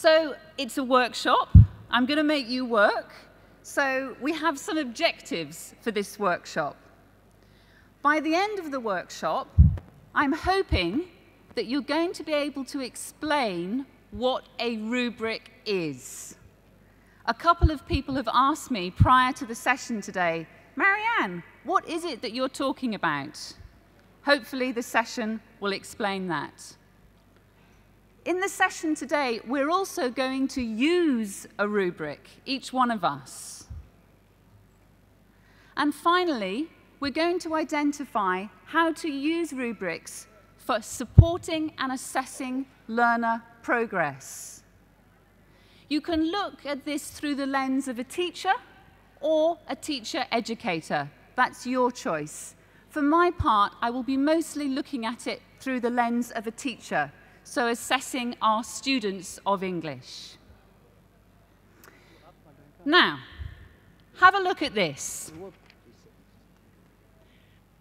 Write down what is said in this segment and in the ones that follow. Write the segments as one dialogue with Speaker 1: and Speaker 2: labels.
Speaker 1: So it's a workshop. I'm going to make you work. So we have some objectives for this workshop. By the end of the workshop, I'm hoping that you're going to be able to explain what a rubric is. A couple of people have asked me prior to the session today, Marianne, what is it that you're talking about? Hopefully the session will explain that. In the session today, we're also going to use a rubric, each one of us. And finally, we're going to identify how to use rubrics for supporting and assessing learner progress. You can look at this through the lens of a teacher or a teacher-educator. That's your choice. For my part, I will be mostly looking at it through the lens of a teacher, so assessing our students of English. Now, have a look at this.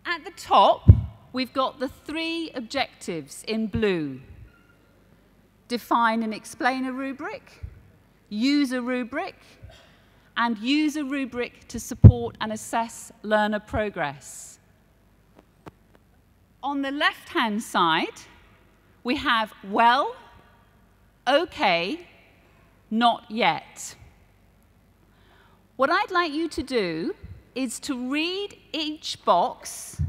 Speaker 1: At the top, we've got the 3 objectives in blue. Define and explain a rubric, use a rubric, and use a rubric to support and assess learner progress. On the left-hand side, we have well, okay, not yet. What I'd like you to do is to read each box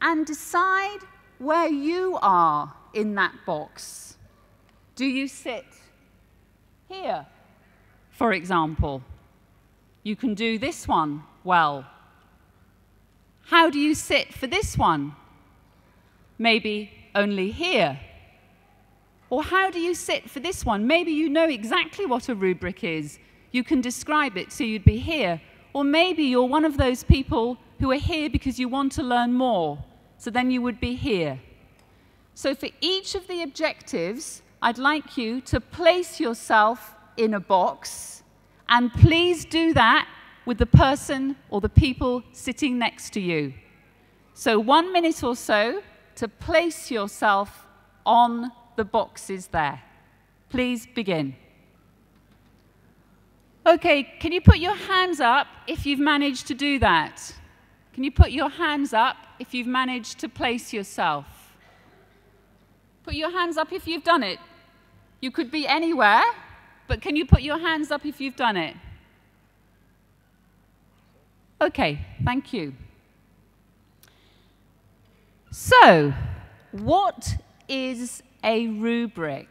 Speaker 1: and decide where you are in that box. Do you sit here, for example? You can do this one well. How do you sit for this one? Maybe only here. Or how do you sit for this one? Maybe you know exactly what a rubric is. You can describe it so you'd be here. Or maybe you're one of those people who are here because you want to learn more. So then you would be here. So for each of the objectives, I'd like you to place yourself in a box. And please do that with the person or the people sitting next to you. So 1 minute or so to place yourself on the boxes there. Please begin. Okay, can you put your hands up if you've managed to do that? Can you put your hands up if you've managed to place yourself? Put your hands up if you've done it. You could be anywhere, but can you put your hands up if you've done it? Okay, thank you. So, what is a rubric?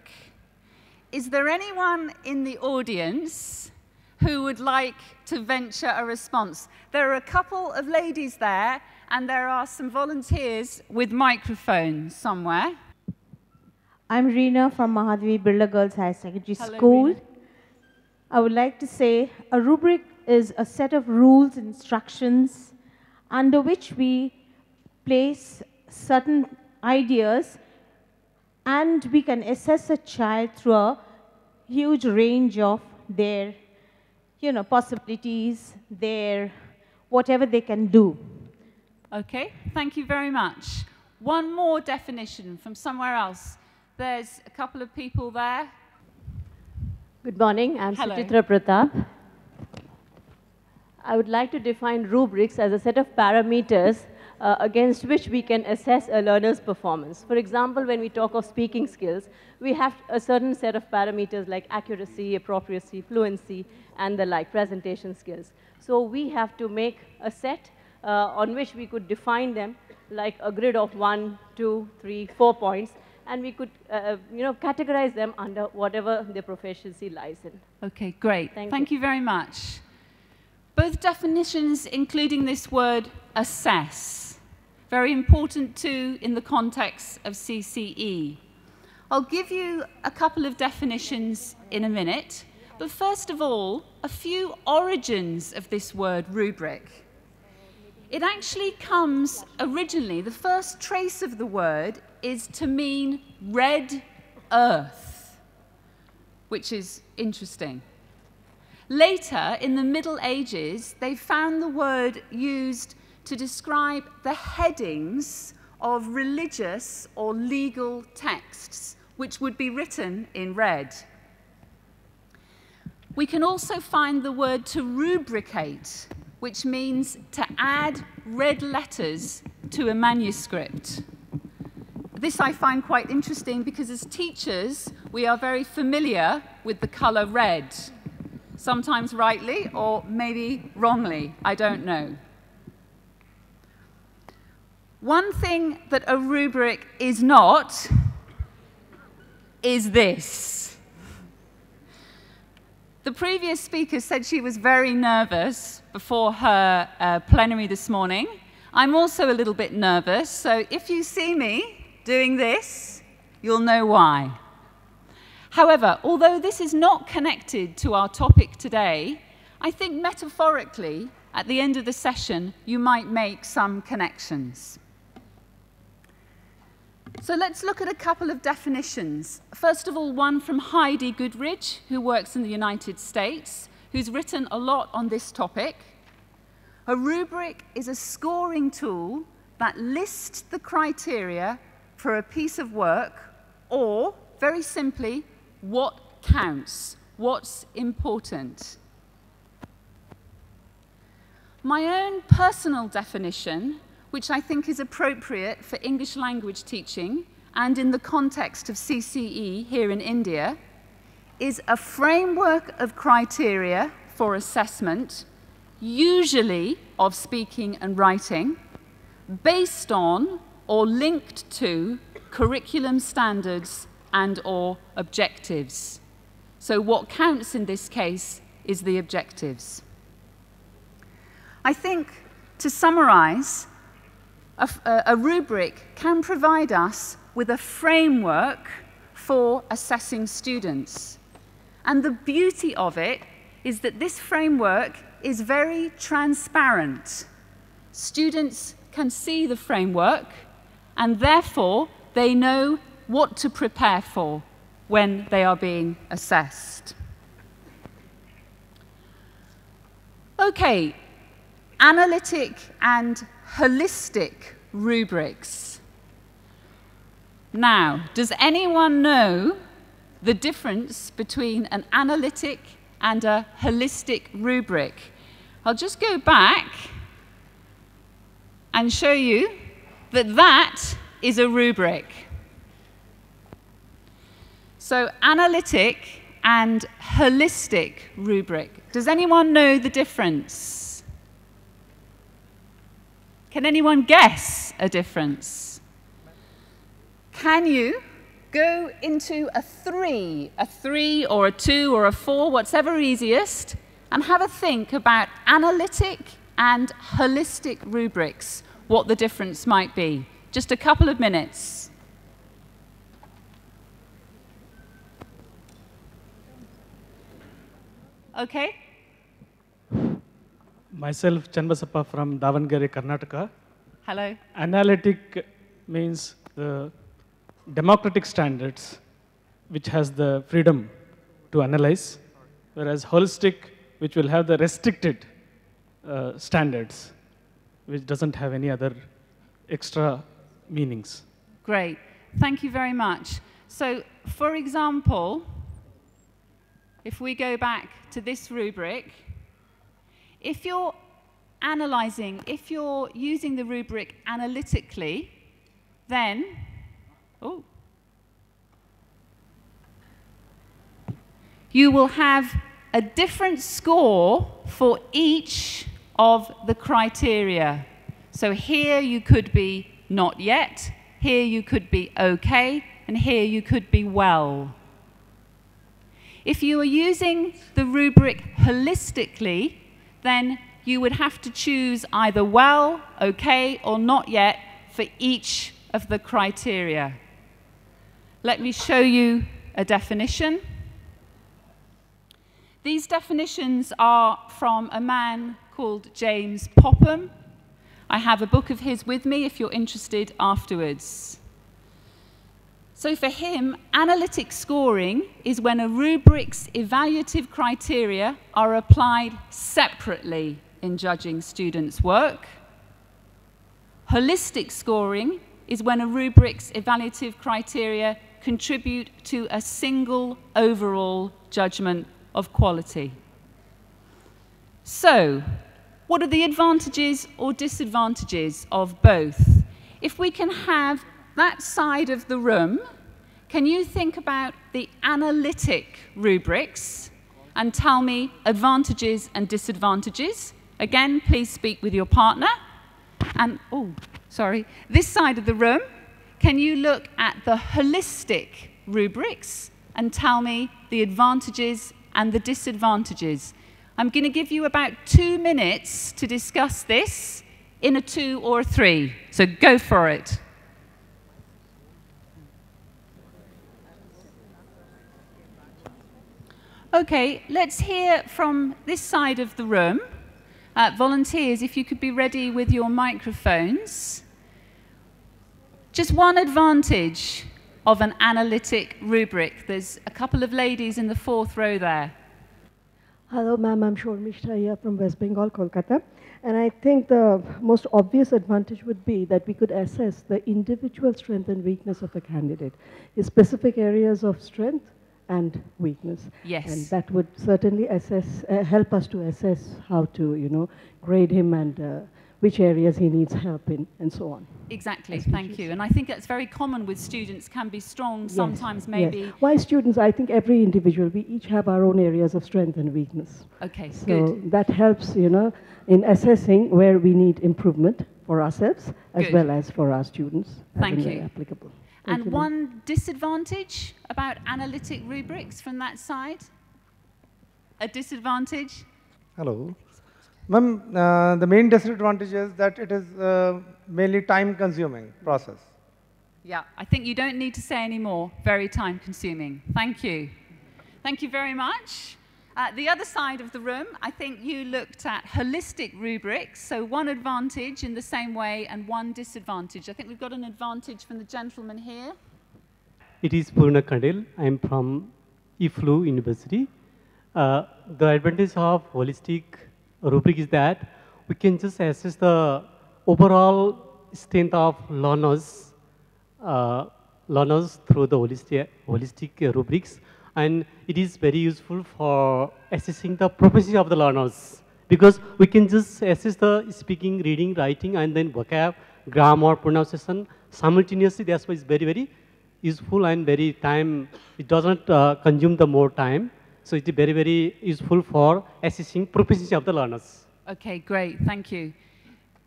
Speaker 1: Is there anyone in the audience who would like to venture a response? There are a couple of ladies there, and there are some volunteers with microphones somewhere.
Speaker 2: I'm Reena from Mahadevi Birla Girls High Secondary
Speaker 1: Hello,
Speaker 2: School.
Speaker 1: Reena.
Speaker 2: I would like to say a rubric is a set of rules, instructions, under which we place certain ideas, and we can assess a child through a huge range of their, possibilities, their whatever they can do.
Speaker 1: Okay, thank you very much. One more definition from somewhere else. There's a couple of people there.
Speaker 3: Good morning, I'm
Speaker 1: Hello.
Speaker 3: Suchitra Pratap. I would like to define rubrics as a set of parameters against which we can assess a learner's performance. For example, when we talk of speaking skills, we have a certain set of parameters like accuracy, appropriacy, fluency, and the like, presentation skills. So we have to make a set on which we could define them like a grid of 1, 2, 3, 4 points, and we could categorize them under whatever their proficiency lies in.
Speaker 1: Okay, great.
Speaker 3: Thank
Speaker 1: you very much. Both definitions including this word assess. Very important too in the context of CCE. I'll give you a couple of definitions in a minute, but first of all, a few origins of this word rubric. It actually comes originally, the first trace of the word is to mean red earth, which is interesting. Later, in the Middle Ages, they found the word used to describe the headings of religious or legal texts, which would be written in red. We can also find the word to rubricate, which means to add red letters to a manuscript. This I find quite interesting because as teachers, we are very familiar with the color red. Sometimes rightly or maybe wrongly, I don't know. One thing that a rubric is not is this. The previous speaker said she was very nervous before her plenary this morning. I'm also a little bit nervous, so if you see me doing this, you'll know why. However, although this is not connected to our topic today, I think metaphorically, at the end of the session, you might make some connections. So let's look at a couple of definitions. First of all, one from Heidi Goodridge, who works in the United States, who's written a lot on this topic. A rubric is a scoring tool that lists the criteria for a piece of work, or, very simply, what counts, what's important. My own personal definition, which I think is appropriate for English language teaching and in the context of CCE here in India, is a framework of criteria for assessment, usually of speaking and writing, based on or linked to curriculum standards and/or objectives. So what counts in this case is the objectives. I think, to summarize, a rubric can provide us with a framework for assessing students. And the beauty of it is that this framework is very transparent. Students can see the framework, and therefore they know what to prepare for when they are being assessed. Okay, analytic and holistic rubrics. Now, does anyone know the difference between an analytic and a holistic rubric? I'll just go back and show you that that is a rubric. So, analytic and holistic rubric. Does anyone know the difference? Can anyone guess a difference? Can you go into a 3 or a 2 or a 4, whatever easiest, and have a think about analytic and holistic rubrics, what the difference might be? Just a couple of minutes. Okay.
Speaker 4: Myself, Chanbasappa from Davangere, Karnataka.
Speaker 1: Hello.
Speaker 4: Analytic means the democratic standards, which has the freedom to analyze, whereas holistic, which will have the restricted standards, which doesn't have any other extra meanings.
Speaker 1: Great. Thank you very much. So, for example, if we go back to this rubric, if you're analyzing, if you're using the rubric analytically, then, you will have a different score for each of the criteria. So here you could be not yet, here you could be okay, and here you could be well. If you are using the rubric holistically, then you would have to choose either well, okay, or not yet for each of the criteria. Let me show you a definition. These definitions are from a man called James Popham. I have a book of his with me if you're interested afterwards. So for him, analytic scoring is when a rubric's evaluative criteria are applied separately in judging students' work. Holistic scoring is when a rubric's evaluative criteria contribute to a single overall judgment of quality. So, what are the advantages or disadvantages of both? If we can have that side of the room, can you think about the analytic rubrics and tell me advantages and disadvantages? Again, please speak with your partner. And, oh, sorry, this side of the room, can you look at the holistic rubrics and tell me the advantages and the disadvantages? I'm going to give you about 2 minutes to discuss this in a 2 or a 3. So go for it. Okay, let's hear from this side of the room. Volunteers, if you could be ready with your microphones. Just one advantage of an analytic rubric. There's a couple of ladies in the 4th row there.
Speaker 5: Hello, ma'am. I'm Shormishta here from West Bengal, Kolkata. And I think the most obvious advantage would be that we could assess the individual strength and weakness of a candidate, his specific areas of strength and weakness.
Speaker 1: Yes.
Speaker 5: And that would certainly assess, help us to assess how to, grade him and which areas he needs help in, and so on.
Speaker 1: Exactly, thank you. And I think that's very common with students, can be strong, sometimes maybe.
Speaker 5: Yes. Why students? I think every individual, we each have our own areas of strength and weakness.
Speaker 1: Okay,
Speaker 5: so
Speaker 1: good.
Speaker 5: That helps, in assessing where we need improvement for ourselves as well as for our students.
Speaker 1: Thank you.
Speaker 5: Applicable.
Speaker 1: And one disadvantage about analytic rubrics from that side? A disadvantage?
Speaker 6: Hello. Ma'am, the main disadvantage is that it is mainly time-consuming process.
Speaker 1: Yeah, I think you don't need to say any more. Very time-consuming. Thank you. Thank you very much. The other side of the room, I think you looked at holistic rubrics, so one advantage in the same way and one disadvantage. I think we've got an advantage from the gentleman here.
Speaker 7: It is Purna Kandel. I am from EFL-U University. The advantage of holistic rubric is that we can just assess the overall strength of learners, through the holistic rubrics. And it is very useful for assessing the proficiency of the learners, because we can just assess the speaking, reading, writing, and then vocab, grammar, pronunciation simultaneously. That's why it's very, very useful and very time. It doesn't consume the more time. So it's very, very useful for assessing proficiency of the learners.
Speaker 1: Okay, great. Thank you.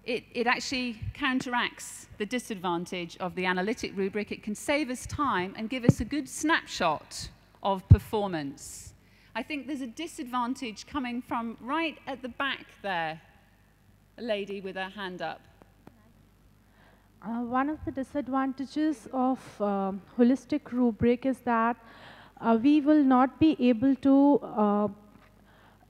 Speaker 1: It actually counteracts the disadvantage of the analytic rubric. It can save us time and give us a good snapshot of performance. I think there's a disadvantage coming from right at the back there. A lady with her hand up.
Speaker 2: One of the disadvantages of holistic rubric is that we will not be able to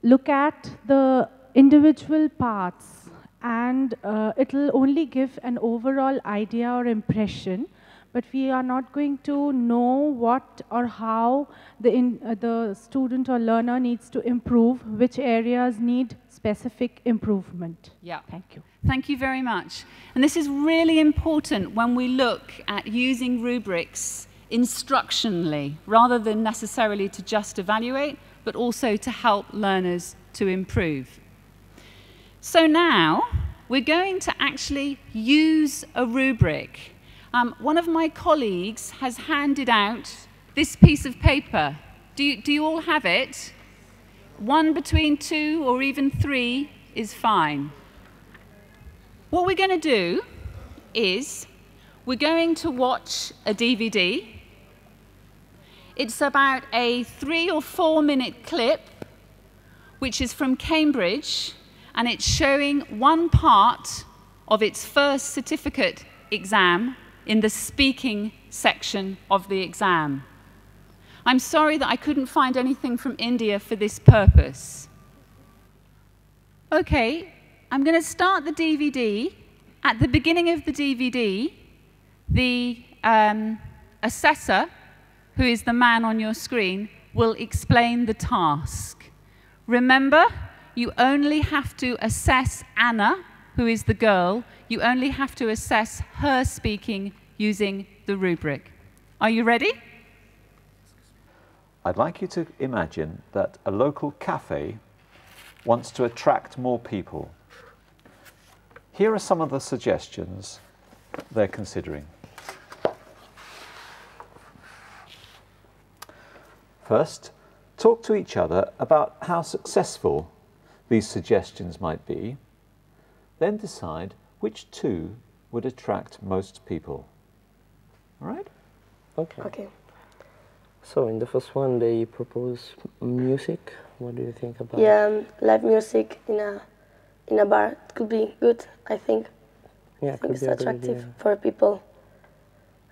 Speaker 2: look at the individual parts, and it will only give an overall idea or impression, but we are not going to know what or how the student or learner needs to improve, which areas need specific improvement.
Speaker 1: Yeah.
Speaker 2: Thank you.
Speaker 1: Thank you very much. And this is really important when we look at using rubrics instructionally, rather than necessarily to just evaluate, but also to help learners to improve. So now we're going to actually use a rubric. One of my colleagues has handed out this piece of paper. Do you all have it? 1 between 2 or even 3 is fine. What we're going to do is we're going to watch a DVD. It's about a 3 or 4 minute clip, which is from Cambridge, and it's showing one part of its first certificate exam in the speaking section of the exam. I'm sorry that I couldn't find anything from India for this purpose. Okay, I'm going to start the DVD. At the beginning of the DVD, the assessor, who is the man on your screen, will explain the task. Remember, you only have to assess Anna, who is the girl. You only have to assess her speaking using the rubric. Are you ready?
Speaker 8: I'd like you to imagine that a local cafe wants to attract more people. Here are some of the suggestions they're considering. First, talk to each other about how successful these suggestions might be, then decide which two would attract most people. All right?
Speaker 9: Okay.
Speaker 10: Okay.
Speaker 9: So in the first one, they propose music. What do you think about?
Speaker 10: Yeah, live music in a bar, it could be good. I think.
Speaker 9: Yeah,
Speaker 10: I think it's
Speaker 9: could be a good
Speaker 10: attractive
Speaker 9: idea.
Speaker 10: for people.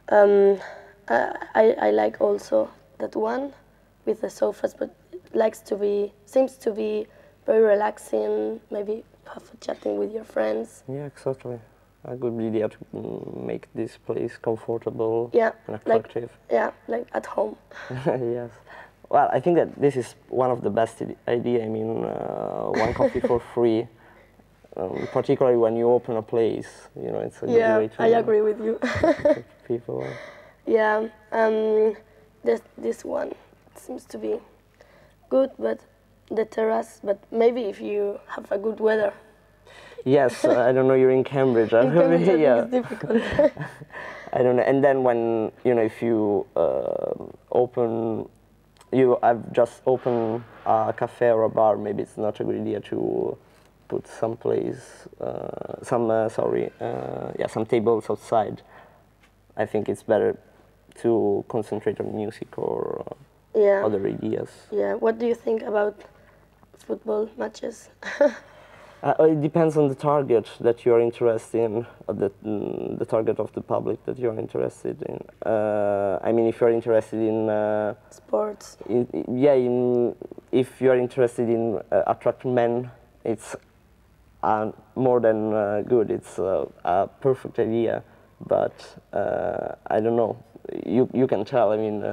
Speaker 10: I like also that one with the sofas, but it seems to be very relaxing. Maybe have a chatting with your friends.
Speaker 9: Yeah, exactly. A good idea to make this place comfortable
Speaker 10: Yeah,
Speaker 9: and attractive.
Speaker 10: like at home.
Speaker 9: Yes. Well, I think that this is one of the best idea. I mean, one coffee for free, particularly when you open a place. You know, it's a good way to.
Speaker 10: I agree with you.
Speaker 9: People.
Speaker 10: Yeah, this one seems to be good, but the terrace. But maybe if you have a good weather.
Speaker 9: Yes, I don't know. You're in Cambridge.
Speaker 10: In Cambridge, I think
Speaker 9: yeah.
Speaker 10: it's difficult.
Speaker 9: I don't know. And then when if you I've just opened a cafe or a bar. Maybe it's not a good idea to put some tables outside. I think it's better to concentrate on music or other ideas.
Speaker 10: Yeah. What do you think about football matches?
Speaker 9: It depends on the target that you are interested in, or the target of the public that you are interested in. I mean, if you are interested in
Speaker 10: sports.
Speaker 9: If you are interested in attracting men, it's more than good. It's a perfect idea, but I don't know. You can tell. I mean,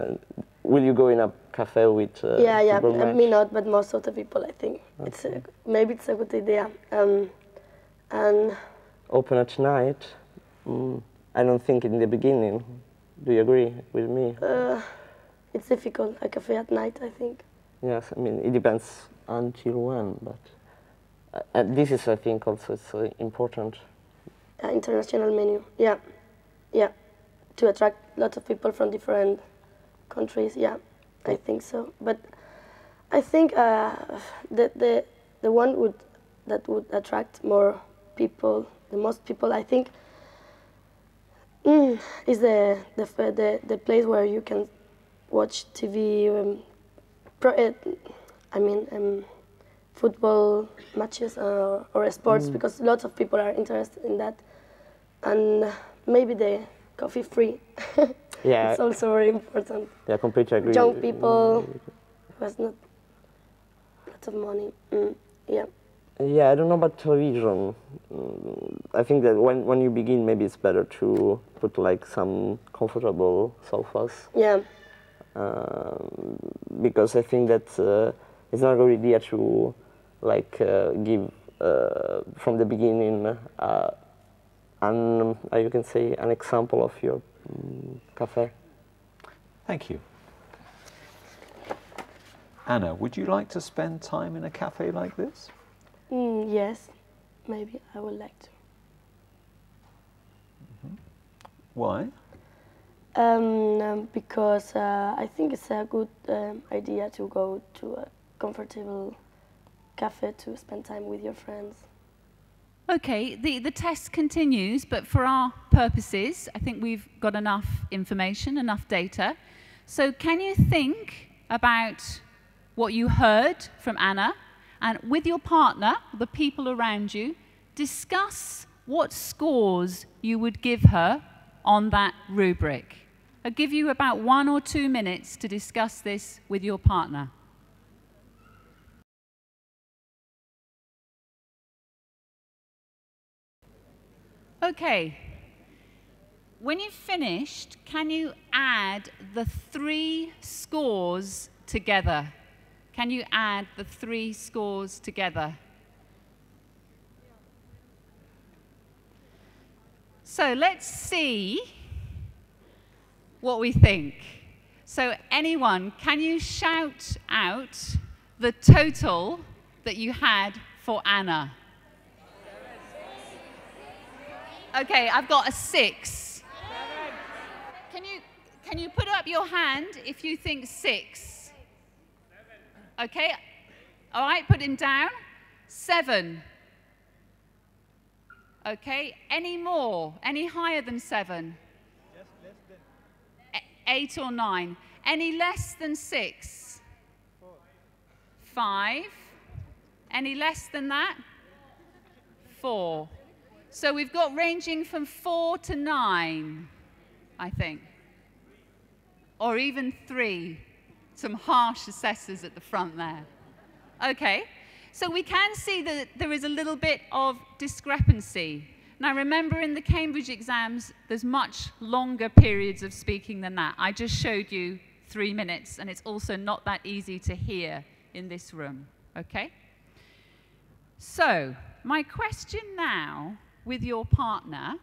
Speaker 9: will you go in a cafe with football match?
Speaker 10: Me not, but most of the people, I think. Okay. Maybe it's a good idea. And
Speaker 9: open at night? I don't think in the beginning. Do you agree with me?
Speaker 10: It's difficult, a cafe at night, I think.
Speaker 9: Yes, I mean, it depends until when, but this is, I think, also it's important.
Speaker 10: International menu, yeah. To attract lots of people from different countries, yeah. I think so, but I think the one that would attract more people, the most people, I think, is the place where you can watch TV, football matches or sports, because lots of people are interested in that, and maybe the coffee free.
Speaker 9: Yeah,
Speaker 10: it's also very important.
Speaker 9: Yeah, completely agree.
Speaker 10: Young people who has not lots of money. Yeah.
Speaker 9: Yeah, I don't know about television. I think that when you begin, maybe it's better to put like some comfortable sofas.
Speaker 10: Yeah.
Speaker 9: Because I think that it's not a good idea to like give from the beginning you can say an example of your cafe.
Speaker 8: Thank you. Anna, would you like to spend time in a cafe like this?
Speaker 10: Yes, maybe I would like to.
Speaker 8: Why?
Speaker 10: Because I think it's a good idea to go to a comfortable cafe to spend time with your friends.
Speaker 1: Okay, the test continues, but for our purposes, I think we've got enough information, enough data. So can you think about what you heard from Anna, and with your partner, the people around you, discuss what scores you would give her on that rubric. I'll give you about 1 or 2 minutes to discuss this with your partner. Okay, when you've finished, can you add the 3 scores together? Can you add the 3 scores together? So let's see what we think. So anyone, can you shout out the total that you had for Anna? Okay, I've got a 6. Can you put up your hand if you think 6? Okay, all right, put him down. 7. Okay, any more? Any higher than 7? Just less than 8 or 9. Any less than 6? 5. Any less than that? 4. So we've got ranging from 4 to 9, I think. Or even 3. Some harsh assessors at the front there. Okay, so we can see that there is a little bit of discrepancy. Now remember, in the Cambridge exams, there's much longer periods of speaking than that. I just showed you 3 minutes, and it's also not that easy to hear in this room, okay? So, my question now with your partner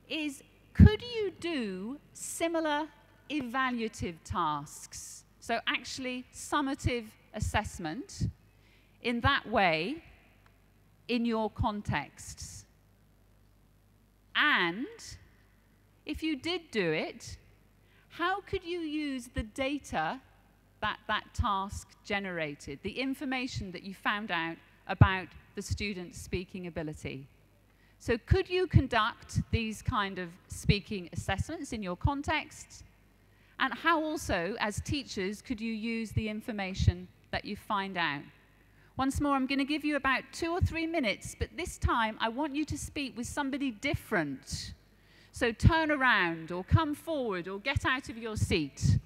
Speaker 1: is, could you do similar evaluative tasks? So actually summative assessment in that way in your contexts. And if you did do it, how could you use the data that that task generated, the information that you found out about the student's speaking ability? So could you conduct these kind of speaking assessments in your context? And how also, as teachers, could you use the information that you find out? Once more, I'm going to give you about 2 or 3 minutes, but this time I want you to speak with somebody different. So turn around or come forward or get out of your seat.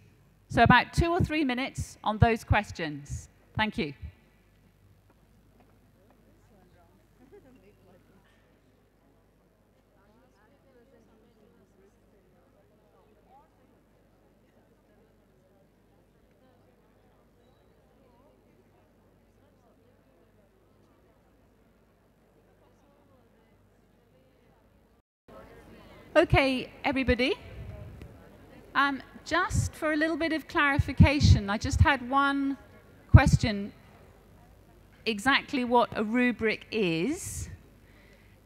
Speaker 1: So about 2 or 3 minutes on those questions. Thank you. Okay, everybody. Just for a little bit of clarification, I just had one question. Exactly what a rubric is.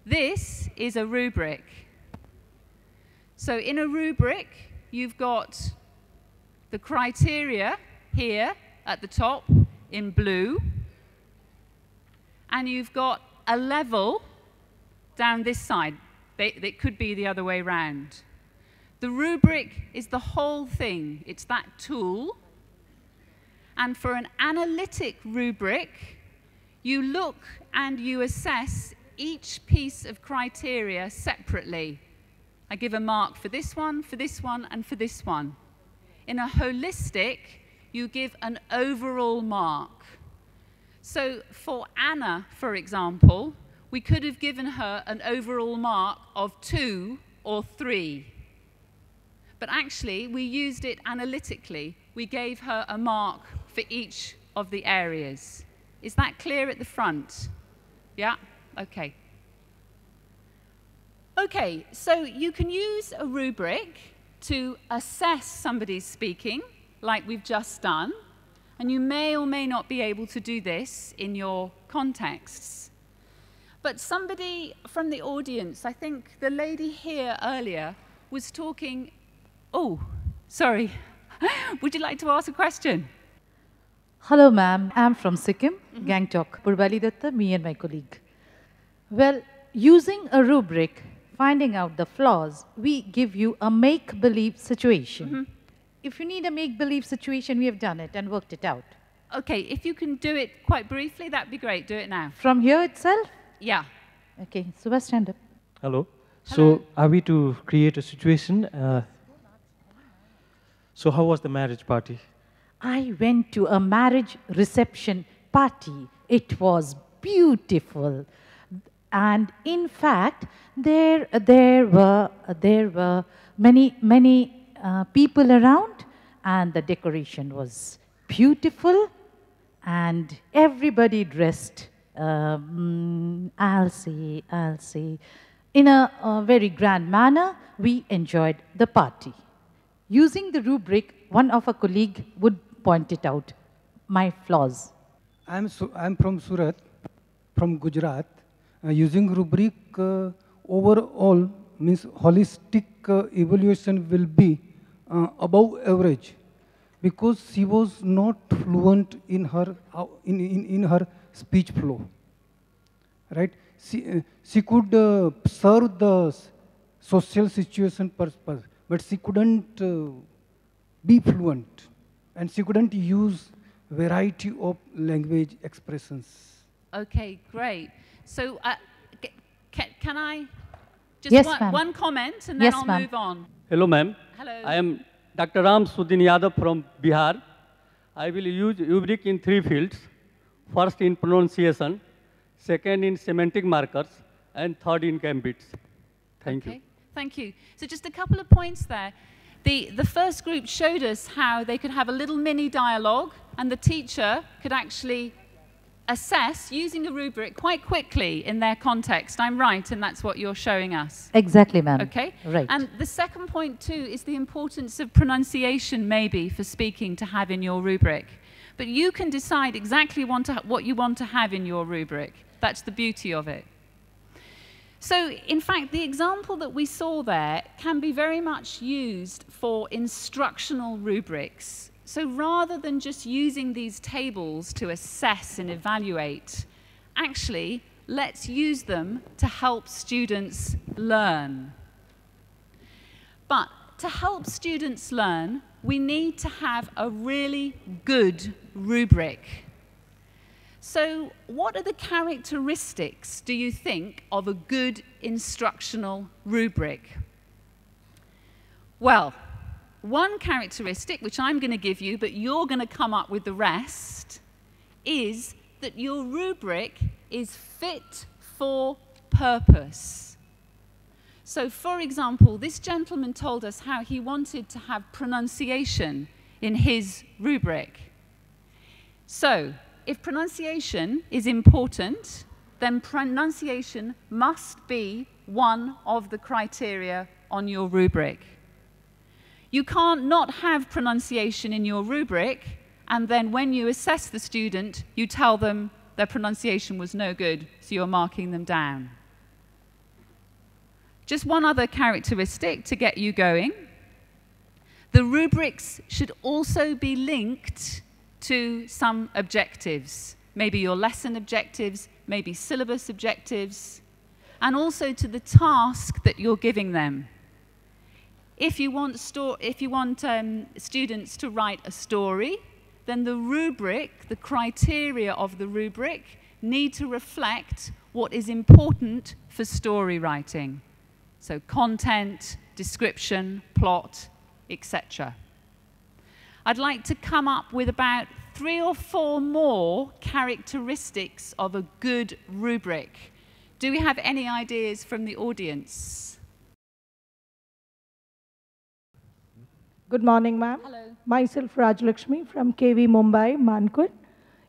Speaker 1: This is a rubric. So in a rubric, you've got the criteria here at the top in blue, and you've got a level down this side. It could be the other way round. The rubric is the whole thing. It's that tool. And for an analytic rubric, you look and you assess each piece of criteria separately. I give a mark for this one, and for this one. In a holistic, you give an overall mark. So for Anna, for example, we could have given her an overall mark of 2 or 3. But actually, we used it analytically. We gave her a mark for each of the areas. Is that clear at the front? Yeah? Okay. Okay, so you can use a rubric to assess somebody's speaking, like we've just done. And you may or may not be able to do this in your contexts. But somebody from the audience, I think the lady here earlier, was talking. Oh, sorry. Would you like to ask a question?
Speaker 11: Hello, ma'am. I'm from Sikkim, Gangtok, Purbali Datta, me and my colleague. Well, using a rubric, finding out the flaws, we give you a make-believe situation. If you need a make-believe situation, we have done it and worked it out.
Speaker 1: Okay, if you can do it quite briefly, that'd be great. Do it now.
Speaker 11: From here itself?
Speaker 1: Yeah.
Speaker 11: Okay, so stand up.
Speaker 12: Hello. So are we to create a situation? So how was the marriage party?
Speaker 11: I went to a marriage reception party. It was beautiful. And in fact, there were many people around, and the decoration was beautiful, and everybody dressed, I'll say, in a very grand manner. We enjoyed the party. Using the rubric, one of a colleague would point it out, my flaws.
Speaker 6: I'm from Surat, from Gujarat. Using rubric overall means holistic evaluation will be above average, because she was not fluent in her in her speech flow, right? She could serve the social situation purpose, but she couldn't be fluent, and she couldn't use variety of language expressions.
Speaker 1: Okay, great. So can I just
Speaker 11: yes,
Speaker 1: one comment and then
Speaker 11: yes,
Speaker 1: I'll move on.
Speaker 13: Hello, ma'am.
Speaker 1: Hello.
Speaker 13: I am Dr. Ram Sudin Yadav from Bihar. I will use rubric in 3 fields. First in pronunciation, second in semantic markers, and third in gambits. Thank you.
Speaker 1: Thank you. So just a couple of points there. The first group showed us how they could have a little mini dialogue and the teacher could actually assess using a rubric quite quickly in their context. I'm right, and that's what you're showing us.
Speaker 11: Exactly, ma'am.
Speaker 1: Okay.
Speaker 11: Right.
Speaker 1: And the second point too is the importance of pronunciation maybe for speaking to have in your rubric. But you can decide exactly what you want to have in your rubric. That's the beauty of it. So, in fact, the example that we saw there can be very much used for instructional rubrics. So rather than just using these tables to assess and evaluate, actually, let's use them to help students learn. But to help students learn, we need to have a really good rubric. So what are the characteristics, do you think, of a good instructional rubric? Well, one characteristic, which I'm going to give you, but you're going to come up with the rest, is that your rubric is fit for purpose. So, for example, this gentleman told us how he wanted to have pronunciation in his rubric. So, if pronunciation is important, then pronunciation must be one of the criteria on your rubric. You can't not have pronunciation in your rubric, and then when you assess the student, you tell them their pronunciation was no good, so you're marking them down. Just one other characteristic to get you going. The rubrics should also be linked to some objectives, maybe your lesson objectives, maybe syllabus objectives, and also to the task that you're giving them. If you want students to write a story, then the rubric, the criteria of the rubric, need to reflect what is important for story writing. So content, description, plot, etc. I'd like to come up with about 3 or 4 more characteristics of a good rubric. Do we have any ideas from the audience?
Speaker 14: Good morning, ma'am.
Speaker 1: Hello.
Speaker 14: Myself, Rajlakshmi from KV Mumbai, Mankut.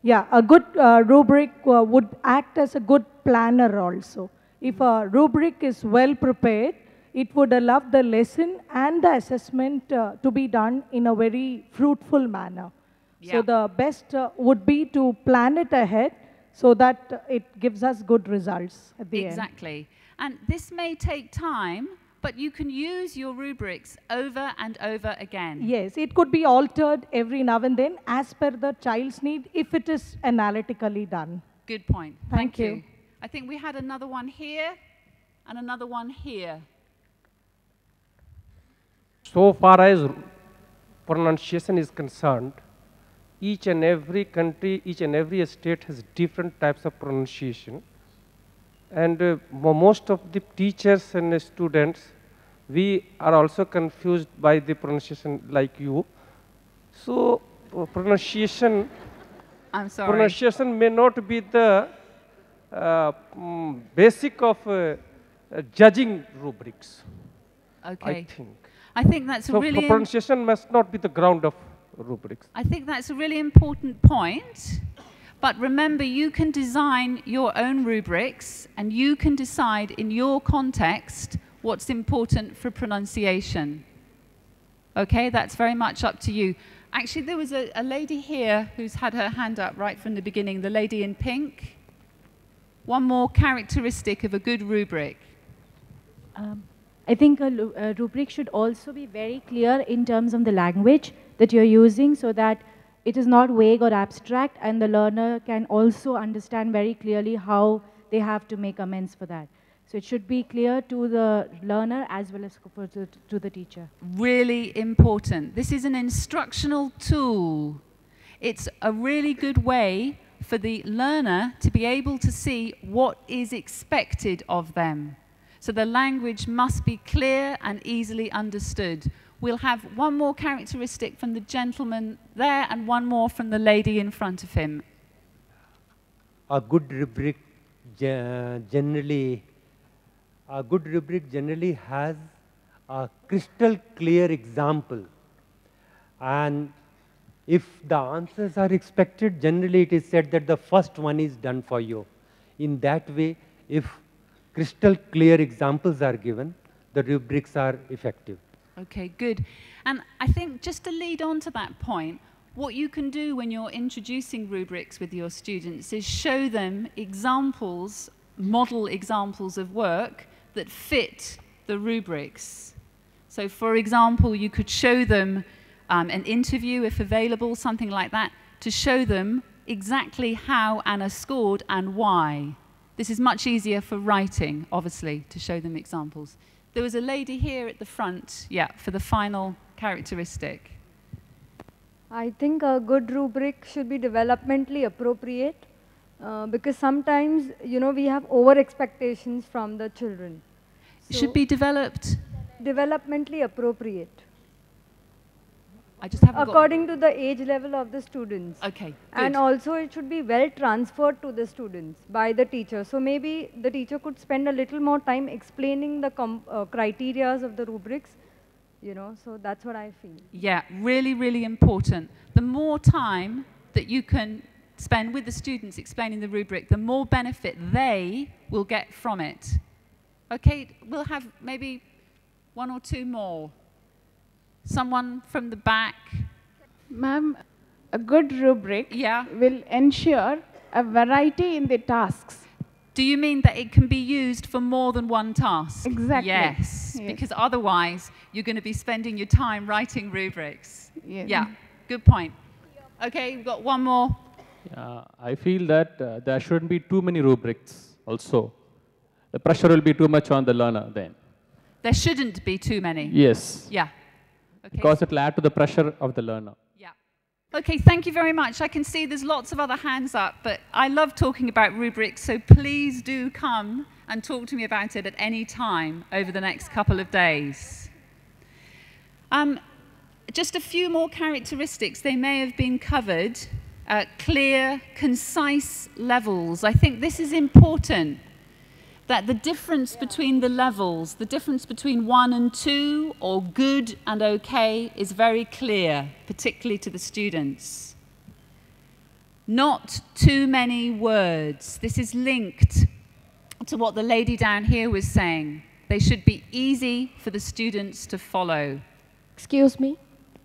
Speaker 14: Yeah, a good rubric would act as a good planner also. If a rubric is well prepared, it would allow the lesson and the assessment to be done in a very fruitful manner. Yeah. So the best would be to plan it ahead so that it gives us good results at the end.
Speaker 1: Exactly. And this may take time, but you can use your rubrics over and over again.
Speaker 14: Yes, it could be altered every now and then as per the child's need if it is analytically done.
Speaker 1: Good point.
Speaker 14: Thank you.
Speaker 1: I think we had another one here and another one here.
Speaker 15: So far as pronunciation is concerned, each and every country, each and every state has different types of pronunciation. And most of the teachers and students, we are also confused by the pronunciation like you. So pronunciation,
Speaker 1: I'm sorry.
Speaker 15: Pronunciation may not be the basic of judging rubrics.
Speaker 1: Okay.
Speaker 15: I
Speaker 1: think that's
Speaker 15: so
Speaker 1: really...
Speaker 15: pronunciation must not be the ground of rubrics.
Speaker 1: I think that's a really important point. But remember, you can design your own rubrics and you can decide in your context what's important for pronunciation. Okay, that's very much up to you. Actually, there was a lady here who's had her hand up right from the beginning, the lady in pink. One more characteristic of a good rubric.
Speaker 16: I think a rubric should also be very clear in terms of the language that you're using so that it is not vague or abstract, and the learner can also understand very clearly how they have to make amends for that. So it should be clear to the learner as well as to the teacher.
Speaker 1: Really important. This is an instructional tool. It's a really good way for the learner to be able to see what is expected of them. So the language must be clear and easily understood. We'll have one more characteristic from the gentleman there and one more from the lady in front of him.
Speaker 17: A good rubric generally has a crystal clear example, and if the answers are expected, generally it is said that the first one is done for you. In that way, if crystal clear examples are given, the rubrics are effective.
Speaker 1: Okay, good. And I think just to lead on to that point, what you can do when you're introducing rubrics with your students is show them examples, model examples of work that fit the rubrics. So for example, you could show them an interview, if available, something like that, to show them exactly how Anna scored and why. This is much easier for writing, obviously, to show them examples. There was a lady here at the front, for the final characteristic.
Speaker 18: I think a good rubric should be developmentally appropriate because sometimes, we have over expectations from the children.
Speaker 1: It should be developed?
Speaker 18: Developmentally appropriate.
Speaker 1: I just haven't
Speaker 18: according to the age level of the students.
Speaker 1: Okay, good.
Speaker 18: And also it should be well transferred to the students by the teacher. So maybe the teacher could spend a little more time explaining the criteria of the rubrics, so that's what I feel.
Speaker 1: Yeah, really, really important. The more time that you can spend with the students explaining the rubric, the more benefit they will get from it. Okay, we'll have maybe one or two more. Someone from the back.
Speaker 19: Ma'am, a good rubric will ensure a variety in the tasks.
Speaker 1: Do you mean that it can be used for more than one task?
Speaker 19: Exactly.
Speaker 1: Yes, because otherwise you're going to be spending your time writing rubrics. Yeah, good point. Okay, we've got one more.
Speaker 20: I feel that there shouldn't be too many rubrics also. The pressure will be too much on the learner then.
Speaker 1: There shouldn't be too many?
Speaker 20: Yes.
Speaker 1: Yeah. Okay.
Speaker 20: Because it will add to the pressure of the learner.
Speaker 1: Yeah. Okay, thank you very much. I can see there's lots of other hands up, but I love talking about rubrics, so please do come and talk to me about it at any time over the next couple of days. Just a few more characteristics. They may have been covered. Clear, concise levels. I think this is important. That the difference between the levels, the difference between 1 and 2 or good and okay is very clear, particularly to the students. Not too many words. This is linked to what the lady down here was saying. They should be easy for the students to follow.
Speaker 21: Excuse me?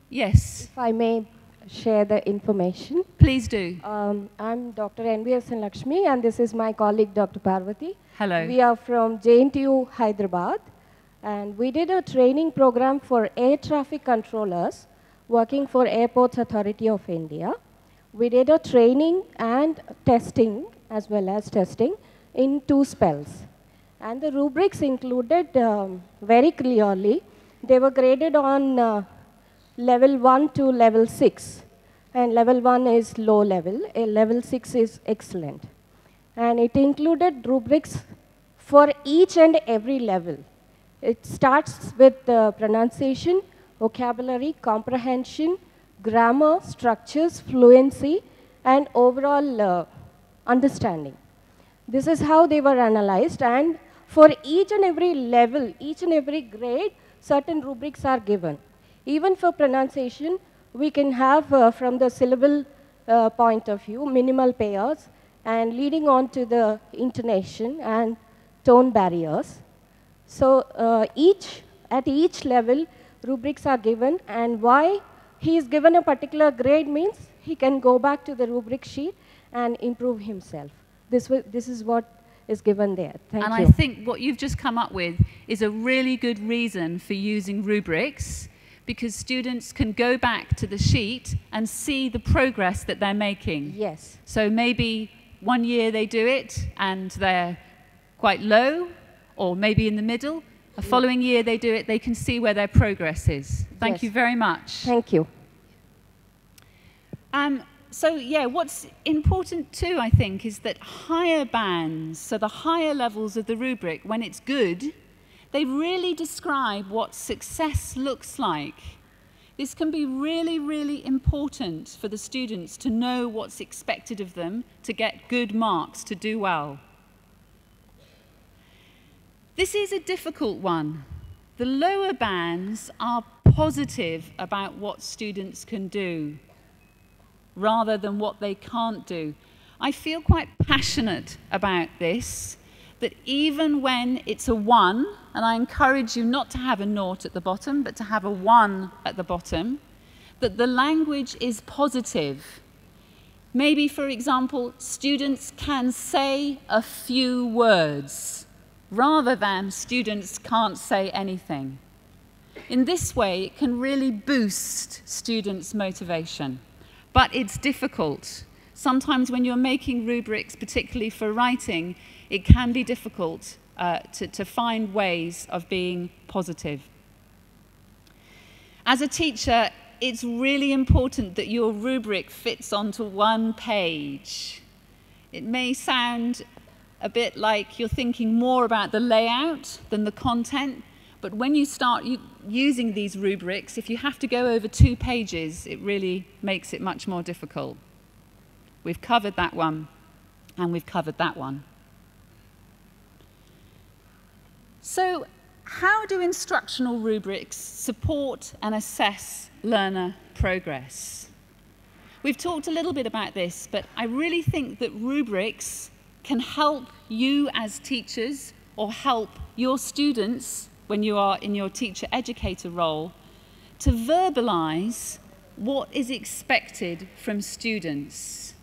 Speaker 1: Yes.
Speaker 21: If I may share the information.
Speaker 1: Please do.
Speaker 21: I'm Dr. N.V.S. Lakshmi, and this is my colleague, Dr. Parvati.
Speaker 1: Hello.
Speaker 21: We are from JNTU, Hyderabad, and we did a training program for air traffic controllers working for Airports Authority of India. We did a training and testing, as well as testing, in 2 spells. And the rubrics included very clearly, they were graded on level 1 to level 6. And level 1 is low level, level 6 is excellent. And it included rubrics for each and every level. It starts with pronunciation, vocabulary, comprehension, grammar, structures, fluency, and overall understanding. This is how they were analyzed, and for each and every level, each and every grade, certain rubrics are given. Even for pronunciation, we can have from the syllable point of view, minimal pairs, and leading on to the intonation and tone barriers. So at each level, rubrics are given, and why he is given a particular grade means he can go back to the rubric sheet and improve himself. This is what is given there. Thank you.
Speaker 1: And I think what you've just come up with is a really good reason for using rubrics, because students can go back to the sheet and see the progress that they're making.
Speaker 21: Yes.
Speaker 1: So maybe one year they do it and they're quite low, or maybe in the middle. The following year they do it, they can see where their progress is. Thank you very much.
Speaker 21: Thank you.
Speaker 1: So yeah, what's important too, I think, is that higher bands, so the higher levels of the rubric, when it's good, they really describe what success looks like. This can be really, really important for the students to know what's expected of them to get good marks, to do well. This is a difficult one. The lower bands are positive about what students can do, rather than what they can't do. I feel quite passionate about this, that even when it's a 1, and I encourage you not to have a 0 at the bottom, but to have a 1 at the bottom, that the language is positive. Maybe, for example, students can say a few words, rather than students can't say anything. In this way, it can really boost students' motivation. But it's difficult. Sometimes when you're making rubrics, particularly for writing, it can be difficult to find ways of being positive. As a teacher, it's really important that your rubric fits onto one page. It may sound a bit like you're thinking more about the layout than the content, but when you start using these rubrics, if you have to go over 2 pages, it really makes it much more difficult. We've covered that one, and we've covered that one. So, how do instructional rubrics support and assess learner progress? We've talked a little bit about this, but I really think that rubrics can help you as teachers, or help your students when you are in your teacher-educator role, to verbalize what is expected from students.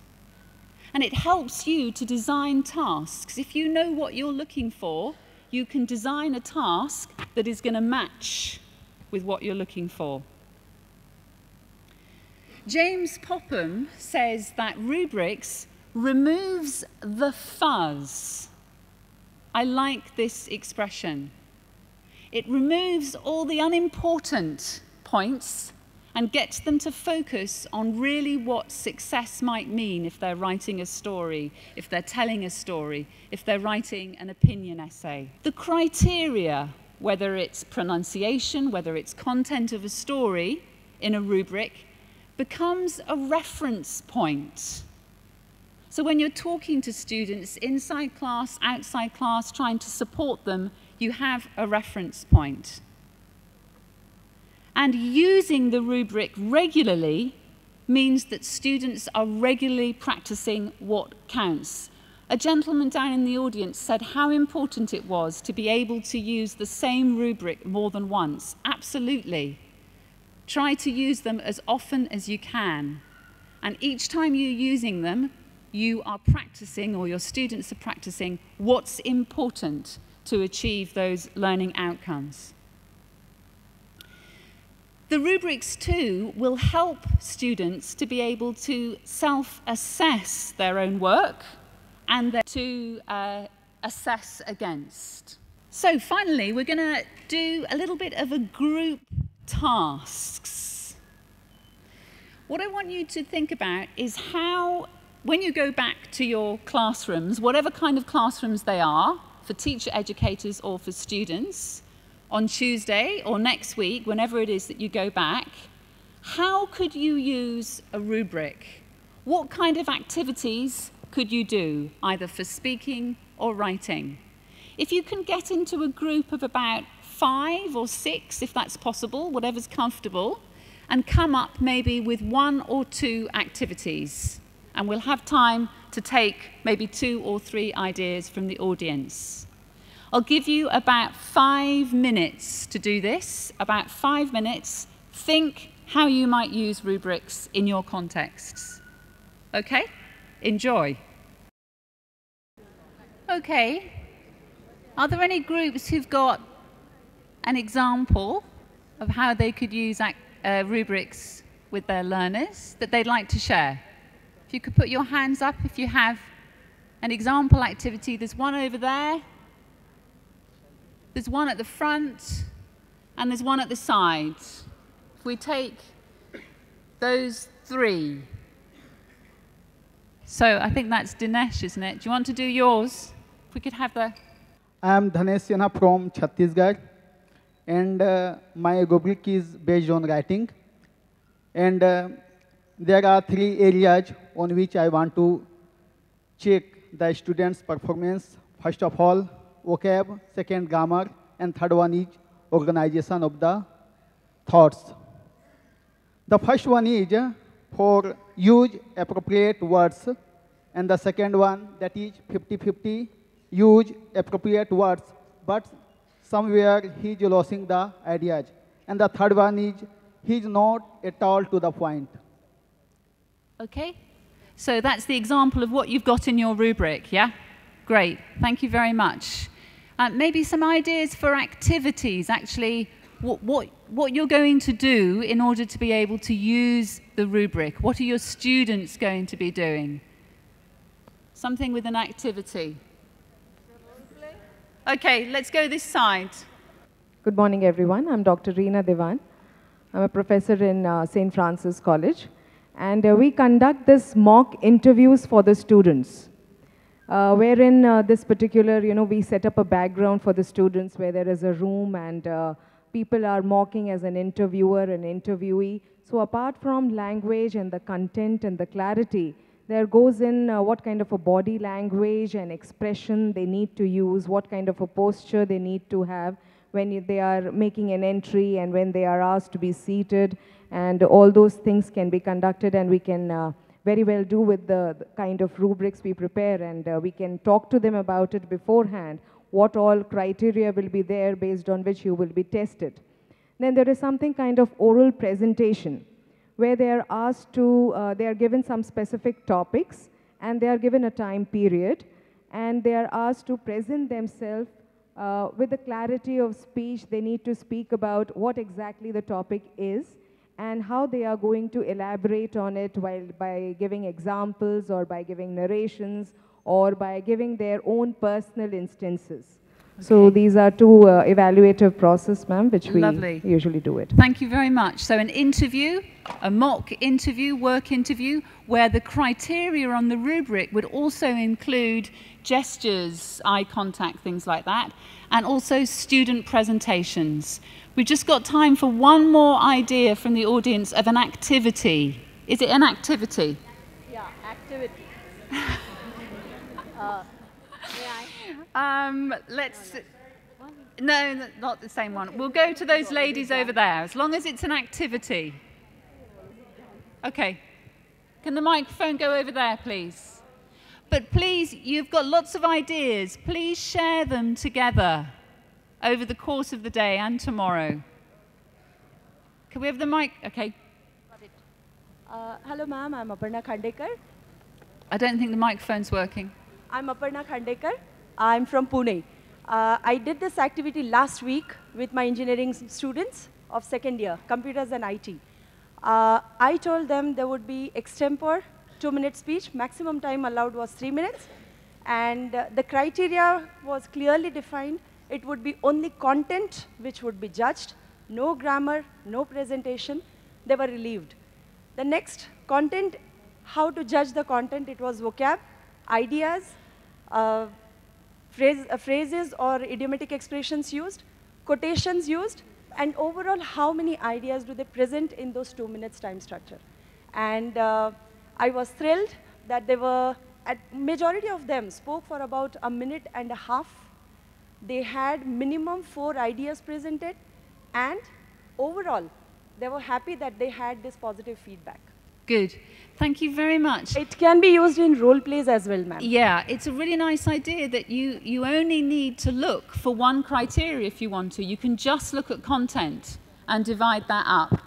Speaker 1: And it helps you to design tasks. If you know what you're looking for, you can design a task that is going to match with what you're looking for. James Popham says that rubrics removes the fuzz. I like this expression. It removes all the unimportant points and gets them to focus on really what success might mean if they're writing a story, if they're telling a story, if they're writing an opinion essay. The criteria, whether it's pronunciation, whether it's content of a story in a rubric, becomes a reference point. So when you're talking to students inside class, outside class, trying to support them, you have a reference point. And using the rubric regularly means that students are regularly practicing what counts. A gentleman down in the audience said how important it was to be able to use the same rubric more than once. Absolutely. Try to use them as often as you can. And each time you're using them, you are practicing, or your students are practicing, what's important to achieve those learning outcomes. The rubrics, too, will help students to be able to self-assess their own work and to assess against. So finally, we're going to do a little bit of a group tasks. What I want you to think about is how, when you go back to your classrooms, whatever kind of classrooms they are, for teacher educators or for students, on Tuesday or next week, whenever it is that you go back, how could you use a rubric? What kind of activities could you do, either for speaking or writing? If you can get into a group of about 5 or 6, if that's possible, whatever's comfortable, and come up maybe with 1 or 2 activities. And we'll have time to take maybe 2 or 3 ideas from the audience. I'll give you about 5 minutes to do this, about 5 minutes. Think how you might use rubrics in your contexts. Okay? Enjoy. Okay. Are there any groups who've got an example of how they could use rubrics with their learners that they'd like to share? If you could put your hands up if you have an example activity. There's one over there, there's one at the front, and there's one at the side. If we take those 3. So I think that's Dinesh, isn't it? Do you want to do yours? If we could have the...
Speaker 3: I am Dhanesh Sinha from Chhattisgarh, and my rubric is based on writing. And there are 3 areas on which I want to check the students' performance. First of all, vocab, second grammar, and third one is organization of the thoughts. The first one is for use appropriate words, and the second one, that is 50-50, use appropriate words, but somewhere he is losing the ideas. And the third one is he is not at all to the point.
Speaker 1: Okay. So that's the example of what you've got in your rubric, yeah? Great. Thank you very much. Maybe some ideas for activities, actually, what you're going to do in order to be able to use the rubric. What are your students going to be doing? Something with an activity. Okay, let's go this side.
Speaker 22: Good morning, everyone. I'm Dr. Reena Devan. I'm a professor in St. Francis College. And we conduct this mock interviews for the students, wherein this particular, we set up a background for the students where there is a room and people are mocking as an interviewer and interviewee. So apart from language and the content and the clarity, there goes in what kind of a body language and expression they need to use, what kind of a posture they need to have when they are making an entry and when they are asked to be seated, and all those things can be conducted, and we can very well do with the kind of rubrics we prepare, and we can talk to them about it beforehand, what all criteria will be there based on which you will be tested. Then there is something kind of oral presentation, where they are asked to, they are given some specific topics, and they are given a time period, and they are asked to present themselves with the clarity of speech. They need to speak about what exactly the topic is and how they are going to elaborate on it by giving examples or by giving narrations or by giving their own personal instances. Okay. So these are 2 evaluative process, ma'am, which we usually do it.
Speaker 1: Thank you very much. So an interview, a mock interview, work interview, where the criteria on the rubric would also include gestures, eye contact, things like that, and also student presentations. We've just got time for one more idea from the audience of an activity. Is it an activity?
Speaker 23: Yeah, activity.
Speaker 1: Let's... No, not the same one. We'll go to those ladies over there, as long as it's an activity. Okay. Can the microphone go over there, please? But please, you've got lots of ideas. Please share them together over the course of the day and tomorrow. Can we have the mic? Okay.
Speaker 23: Hello, ma'am. I'm Aparna Khandekar.
Speaker 1: I don't think the microphone's working.
Speaker 23: I'm Aparna Khandekar. I'm from Pune. I did this activity last week with my engineering students of second year, computers and IT. I told them there would be extempore, 2-minute speech. Maximum time allowed was 3 minutes. And the criteria was clearly defined. It would be only content which would be judged, no grammar, no presentation. They were relieved. The next, content, how to judge the content, it was vocab, ideas, phrases or idiomatic expressions used, quotations used, and overall how many ideas do they present in those 2 minutes time structure. And I was thrilled that they were, majority of them spoke for about 1.5 minutes. They had minimum 4 ideas presented, and overall, they were happy that they had this positive feedback.
Speaker 1: Good. Thank you very much.
Speaker 23: It can be used in role plays as well, ma'am.
Speaker 1: Yeah, it's a really nice idea that you only need to look for one criteria if you want to. You can just look at content and divide that up.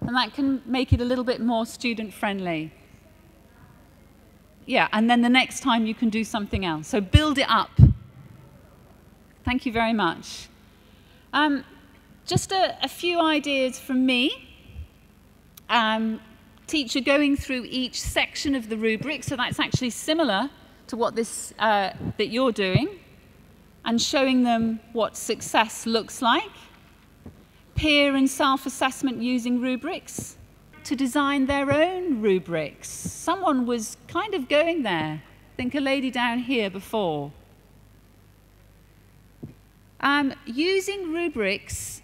Speaker 1: And that can make it a little bit more student-friendly. Yeah, and then the next time you can do something else. So build it up. Thank you very much. Just a few ideas from me. Teacher going through each section of the rubric, so that's actually similar to what this that you're doing, and showing them what success looks like. Peer and self-assessment using rubrics to design their own rubrics. Someone was kind of going there. I think a lady down here before. Using rubrics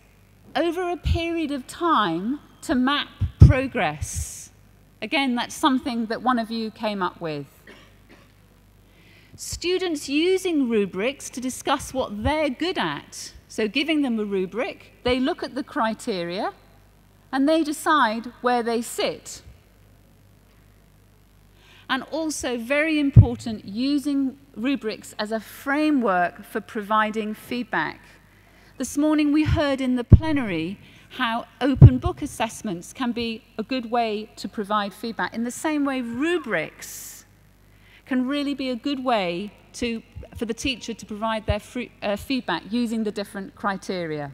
Speaker 1: over a period of time to map progress. Again, that's something that one of you came up with. Students using rubrics to discuss what they're good at. So giving them a rubric, they look at the criteria, and they decide where they sit. And also, very important, using rubrics as a framework for providing feedback. This morning we heard in the plenary how open book assessments can be a good way to provide feedback. In the same way, rubrics can really be a good way for the teacher to provide their feedback using the different criteria.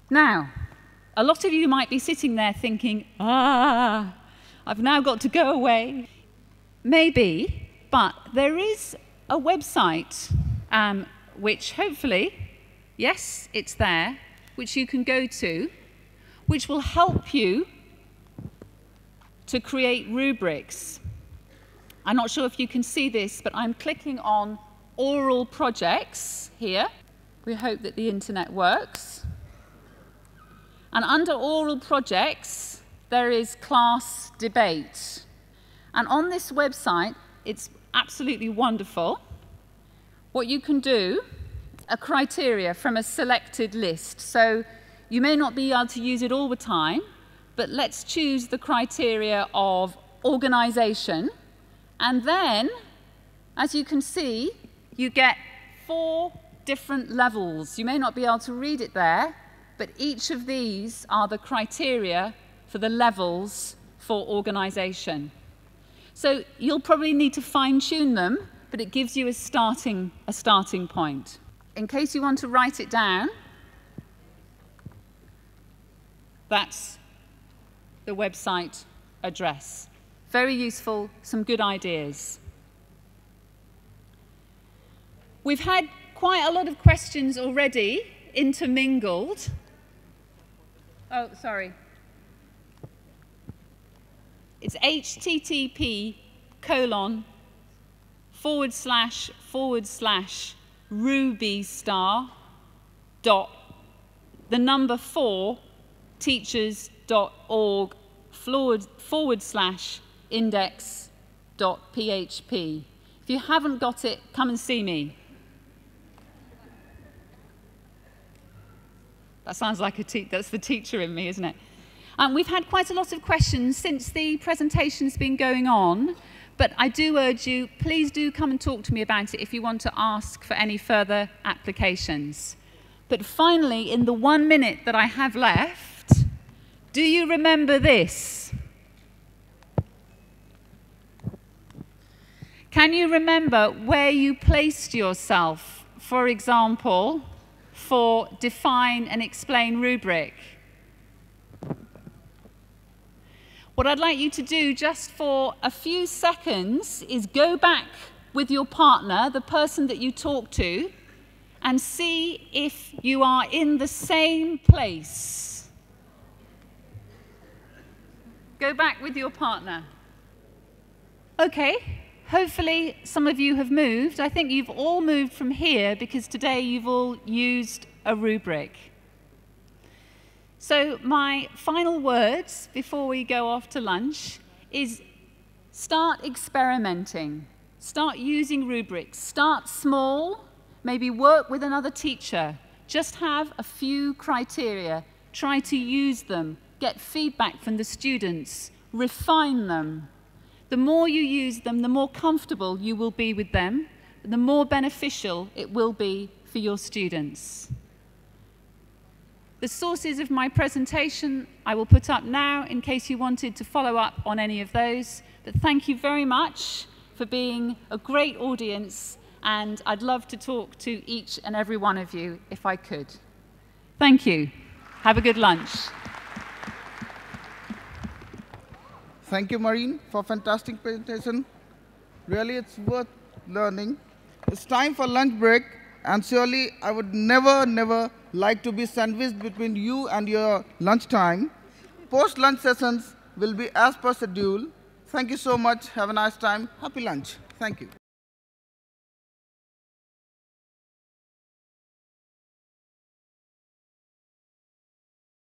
Speaker 1: Now, a lot of you might be sitting there thinking, I've now got to go away. Maybe, but there is a website which hopefully, yes, it's there, which you can go to, which will help you to create rubrics. I'm not sure if you can see this, but I'm clicking on oral projects here. We hope that the internet works. And under oral projects, there is class debate. And on this website, it's absolutely wonderful. What you can do, a criteria from a selected list. So you may not be able to use it all the time, but let's choose the criteria of organization. And then, as you can see, you get 4 different levels. You may not be able to read it there, but each of these are the criteria for the levels for organization. So you'll probably need to fine-tune them, but it gives you a starting point. In case you want to write it down, that's the website address. Very useful, some good ideas. We've had quite a lot of questions already intermingled. Oh, sorry. It's http://rubystar.4 teachers.org/index.php. If you haven't got it, come and see me. That sounds like that's the teacher in me, isn't it? We've had quite a lot of questions since the presentation's been going on, but I do urge you, please do come and talk to me about it if you want to ask for any further applications. But finally, in the 1 minute that I have left, do you remember this? Can you remember where you placed yourself, for example, for define and explain rubric? What I'd like you to do just for a few seconds is go back with your partner, the person that you talk to, and see if you are in the same place. Go back with your partner. Okay, hopefully some of you have moved. I think you've all moved from here because today you've all used a rubric. So my final words before we go off to lunch is start experimenting. Start using rubrics. Start small. Maybe work with another teacher. Just have a few criteria. Try to use them. get feedback from the students, refine them. The more you use them, the more comfortable you will be with them, the more beneficial it will be for your students. The sources of my presentation I will put up now in case you wanted to follow up on any of those. But thank you very much for being a great audience, and I'd love to talk to each and every one of you if I could. Thank you. Have a good lunch.
Speaker 4: Thank you, Marianne, for fantastic presentation. Really, it's worth learning. It's time for lunch break, and surely I would never like to be sandwiched between you and your lunch time. Post-lunch sessions will be as per schedule. Thank you so much. Have a nice time. Happy lunch. Thank you.